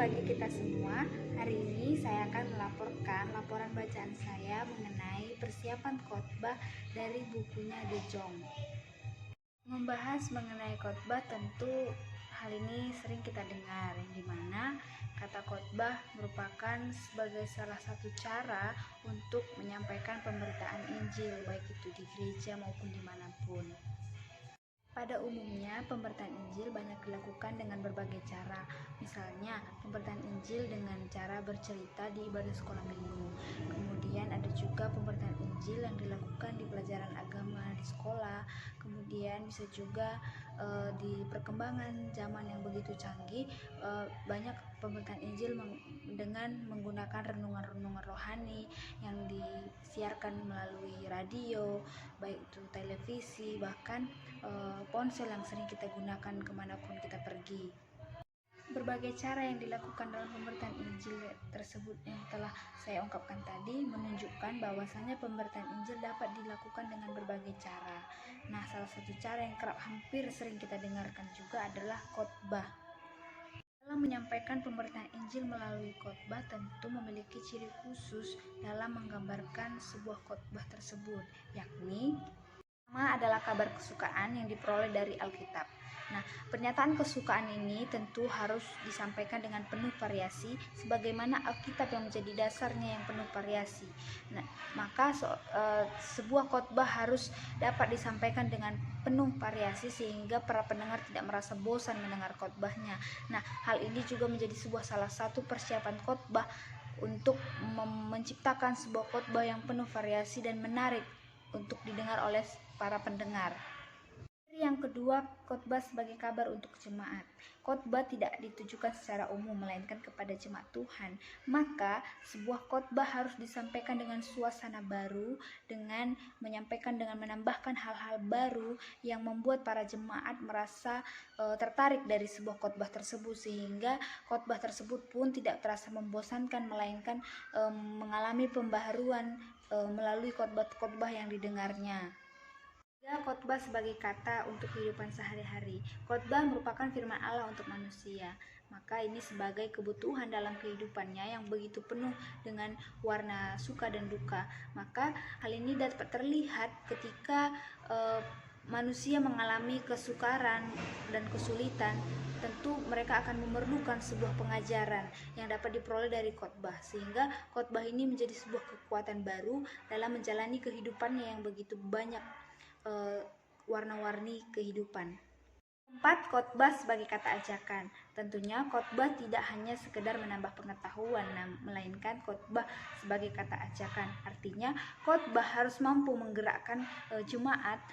bagi kita semua. Hari ini saya akan melaporkan laporan bacaan saya mengenai persiapan khotbah dari bukunya De Jong. Membahas mengenai khotbah, tentu hal ini sering kita dengar, yang dimana kata khotbah merupakan sebagai salah satu cara untuk menyampaikan pemberitaan Injil, baik itu di gereja maupun dimanapun. Pada umumnya, pemberitaan Injil banyak dilakukan dengan berbagai cara. Misalnya, pemberitaan Injil dengan cara bercerita di ibadah sekolah minggu. Kemudian ada juga pemberitaan Injil yang dilakukan di pelajaran agama di sekolah. Kemudian bisa juga di perkembangan zaman yang begitu canggih, banyak pemberitaan Injil dengan menggunakan renungan-renungan rohani yang disiarkan melalui radio, baik itu televisi, bahkan ponsel yang sering kita gunakan kemanapun kita pergi. Berbagai cara yang dilakukan dalam pemberitaan Injil tersebut yang telah saya ungkapkan tadi menunjukkan bahwasanya pemberitaan Injil dapat dilakukan dengan berbagai cara. Nah, salah satu cara yang kerap hampir sering kita dengarkan juga adalah khotbah. Dalam menyampaikan pemberitaan Injil melalui khotbah tentu memiliki ciri khusus dalam menggambarkan sebuah khotbah tersebut, yakni pertama adalah kabar kesukaan yang diperoleh dari Alkitab. Nah, pernyataan kesukaan ini tentu harus disampaikan dengan penuh variasi, sebagaimana Alkitab yang menjadi dasarnya yang penuh variasi. Nah, maka sebuah khotbah harus dapat disampaikan dengan penuh variasi sehingga para pendengar tidak merasa bosan mendengar khotbahnya. Nah, hal ini juga menjadi salah satu persiapan khotbah untuk menciptakan sebuah khotbah yang penuh variasi dan menarik untuk didengar oleh para pendengar. Yang kedua, khotbah sebagai kabar untuk jemaat. Khotbah tidak ditujukan secara umum melainkan kepada jemaat Tuhan. Maka sebuah khotbah harus disampaikan dengan suasana baru, dengan menyampaikan dengan menambahkan hal-hal baru yang membuat para jemaat merasa tertarik dari sebuah khotbah tersebut, sehingga khotbah tersebut pun tidak terasa membosankan melainkan mengalami pembaharuan melalui khotbah-khotbah yang didengarnya. Khotbah sebagai kata untuk kehidupan sehari-hari. Khotbah merupakan firman Allah untuk manusia. Maka ini sebagai kebutuhan dalam kehidupannya yang begitu penuh dengan warna suka dan duka. Maka hal ini dapat terlihat ketika manusia mengalami kesukaran dan kesulitan. Tentu mereka akan memerlukan sebuah pengajaran yang dapat diperoleh dari khotbah, sehingga khotbah ini menjadi sebuah kekuatan baru dalam menjalani kehidupannya yang begitu banyak warna-warni kehidupan. 4. Khotbah sebagai kata ajakan. Tentunya khotbah tidak hanya sekedar menambah pengetahuan, melainkan khotbah sebagai kata ajakan. Artinya khotbah harus mampu menggerakkan jemaat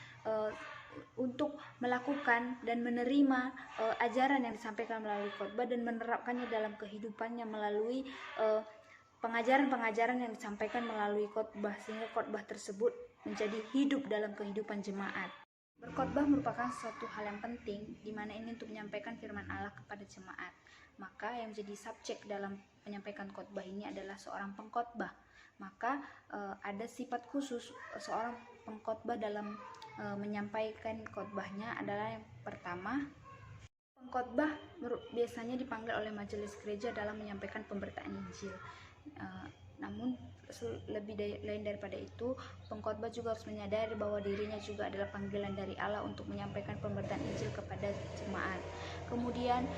untuk melakukan dan menerima ajaran yang disampaikan melalui khotbah dan menerapkannya dalam kehidupannya melalui pengajaran-pengajaran yang disampaikan melalui khotbah, sehingga khotbah tersebut menjadi hidup dalam kehidupan jemaat. Berkhotbah merupakan suatu hal yang penting, di mana ini untuk menyampaikan firman Allah kepada jemaat. Maka yang menjadi subjek dalam menyampaikan khotbah ini adalah seorang pengkhotbah. Maka ada sifat khusus seorang pengkhotbah dalam menyampaikan khotbahnya adalah yang pertama, pengkhotbah biasanya dipanggil oleh majelis gereja dalam menyampaikan pemberitaan Injil. Namun lain daripada itu, pengkhotbah juga harus menyadari bahwa dirinya juga adalah panggilan dari Allah untuk menyampaikan pemberitaan Injil kepada jemaat. Kemudian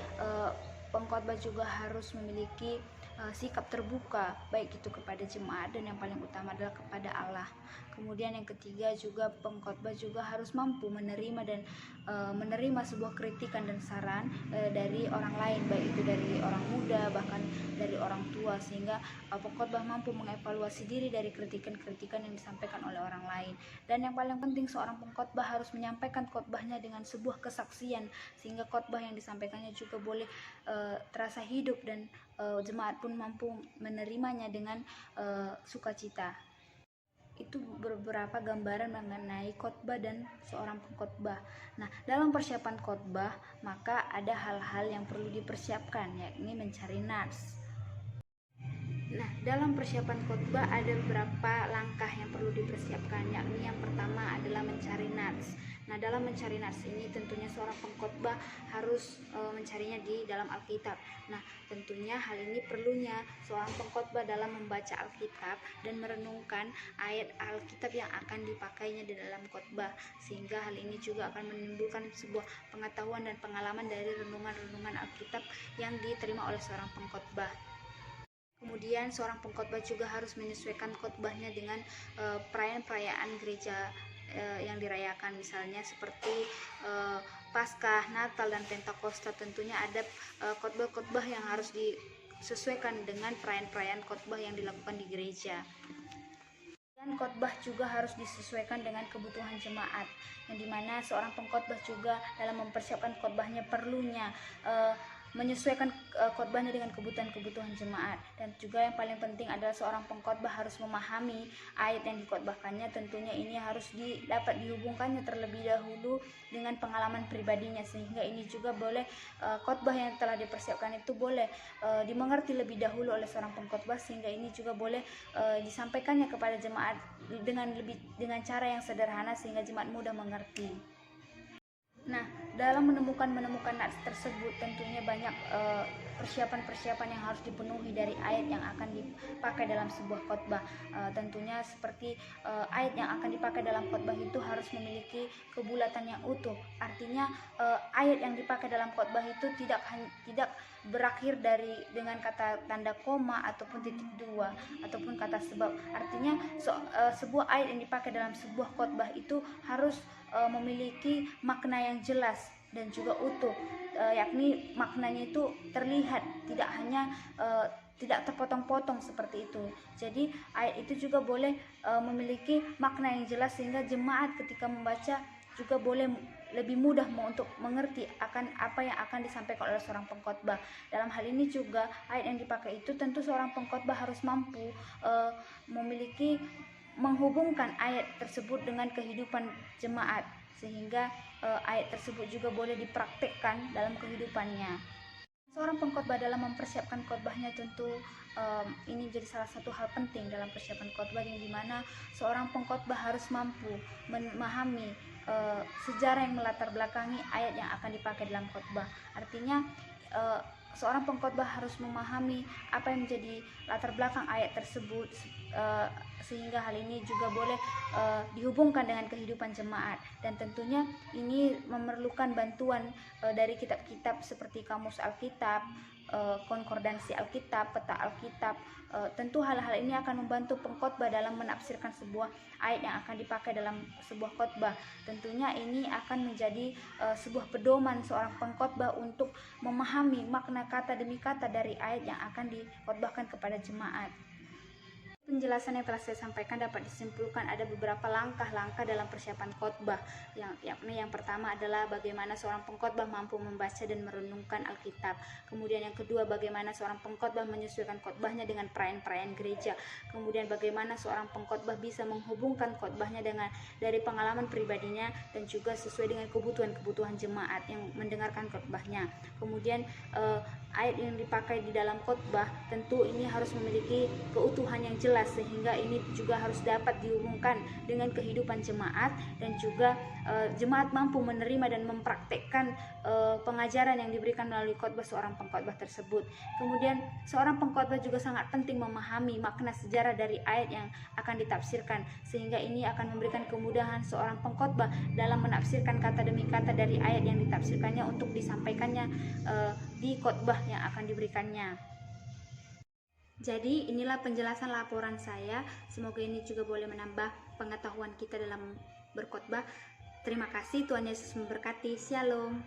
pengkhotbah juga harus memiliki sikap terbuka, baik itu kepada jemaat dan yang paling utama adalah kepada Allah. Kemudian yang ketiga juga, pengkhotbah juga harus mampu menerima dan menerima sebuah kritikan dan saran dari orang lain, baik itu dari orang muda bahkan dari orang tua, sehingga pengkhotbah mampu mengevaluasi diri dari kritikan-kritikan yang disampaikan oleh orang lain. Dan yang paling penting, seorang pengkhotbah harus menyampaikan khotbahnya dengan sebuah kesaksian, sehingga khotbah yang disampaikannya juga boleh terasa hidup dan jemaat pun mampu menerimanya dengan sukacita. Itu beberapa gambaran mengenai khotbah dan seorang pengkhotbah. Nah, dalam persiapan khotbah maka ada hal-hal yang perlu dipersiapkan, yakni mencari nats. Nah, dalam persiapan khotbah ada beberapa langkah yang perlu dipersiapkan, yakni yang pertama adalah mencari nats. Nah, dalam mencari nas ini tentunya seorang pengkhotbah harus mencarinya di dalam Alkitab. Nah, tentunya hal ini perlunya seorang pengkhotbah dalam membaca Alkitab dan merenungkan ayat Alkitab yang akan dipakainya di dalam khotbah, sehingga hal ini juga akan menimbulkan sebuah pengetahuan dan pengalaman dari renungan-renungan Alkitab yang diterima oleh seorang pengkhotbah. Kemudian seorang pengkhotbah juga harus menyesuaikan khotbahnya dengan perayaan-perayaan gereja yang dirayakan, misalnya seperti Paskah, Natal, dan Pentakosta. Tentunya ada khotbah-khotbah yang harus disesuaikan dengan perayaan-perayaan khotbah yang dilakukan di gereja. Dan khotbah juga harus disesuaikan dengan kebutuhan jemaat, yang dimana seorang pengkhotbah juga dalam mempersiapkan khotbahnya perlunya menyesuaikan khotbahnya dengan kebutuhan jemaat. Dan juga yang paling penting adalah seorang pengkhotbah harus memahami ayat yang dikhotbahkannya. Tentunya ini harus dapat dihubungkannya terlebih dahulu dengan pengalaman pribadinya, sehingga ini juga boleh khotbah yang telah dipersiapkan itu boleh dimengerti lebih dahulu oleh seorang pengkhotbah, sehingga ini juga boleh disampaikannya kepada jemaat dengan cara yang sederhana sehingga jemaat mudah mengerti. Nah, dalam menemukan nats tersebut tentunya banyak persiapan-persiapan yang harus dipenuhi dari ayat yang akan dipakai dalam sebuah khotbah. Tentunya seperti ayat yang akan dipakai dalam khotbah itu harus memiliki kebulatan yang utuh. Artinya ayat yang dipakai dalam khotbah itu tidak berakhir dengan kata tanda koma ataupun titik dua ataupun kata sebab. Artinya sebuah ayat yang dipakai dalam sebuah khotbah itu harus memiliki makna yang jelas dan juga utuh, yakni maknanya itu terlihat, tidak hanya tidak terpotong-potong seperti itu. Jadi ayat itu juga boleh memiliki makna yang jelas sehingga jemaat ketika membaca juga boleh lebih mudah untuk mengerti akan apa yang akan disampaikan oleh seorang pengkhotbah. Dalam hal ini juga ayat yang dipakai itu tentu seorang pengkhotbah harus mampu menghubungkan ayat tersebut dengan kehidupan jemaat, sehingga ayat tersebut juga boleh dipraktekkan dalam kehidupannya. Seorang pengkhotbah dalam mempersiapkan khotbahnya tentu ini menjadi salah satu hal penting dalam persiapan khotbah, yang dimana seorang pengkhotbah harus mampu memahami sejarah yang melatar belakangi ayat yang akan dipakai dalam khotbah. Artinya seorang pengkhotbah harus memahami apa yang menjadi latar belakang ayat tersebut, sehingga hal ini juga boleh dihubungkan dengan kehidupan jemaat. Dan tentunya ini memerlukan bantuan dari kitab-kitab seperti Kamus Alkitab, konkordansi Alkitab, peta Alkitab. Tentu hal-hal ini akan membantu pengkhotbah dalam menafsirkan sebuah ayat yang akan dipakai dalam sebuah khotbah. Tentunya ini akan menjadi sebuah pedoman seorang pengkhotbah untuk memahami makna kata demi kata dari ayat yang akan dikhotbahkan kepada jemaat. Penjelasan yang telah saya sampaikan dapat disimpulkan ada beberapa langkah-langkah dalam persiapan khotbah. Yang pertama adalah bagaimana seorang pengkhotbah mampu membaca dan merenungkan Alkitab. Kemudian yang kedua, bagaimana seorang pengkhotbah menyesuaikan khotbahnya dengan perayaan-perayaan gereja. Kemudian bagaimana seorang pengkhotbah bisa menghubungkan khotbahnya dari pengalaman pribadinya dan juga sesuai dengan kebutuhan jemaat yang mendengarkan khotbahnya. Kemudian ayat yang dipakai di dalam khotbah tentu ini harus memiliki keutuhan yang jelas, sehingga ini juga harus dapat dihubungkan dengan kehidupan jemaat dan juga jemaat mampu menerima dan mempraktekkan pengajaran yang diberikan melalui khotbah seorang pengkhotbah tersebut. Kemudian seorang pengkhotbah juga sangat penting memahami makna sejarah dari ayat yang akan ditafsirkan, sehingga ini akan memberikan kemudahan seorang pengkhotbah dalam menafsirkan kata demi kata dari ayat yang ditafsirkannya untuk disampaikannya di khotbah yang akan diberikannya. Jadi inilah penjelasan laporan saya. Semoga ini juga boleh menambah pengetahuan kita dalam berkhotbah. Terima kasih, Tuhan Yesus memberkati. Shalom.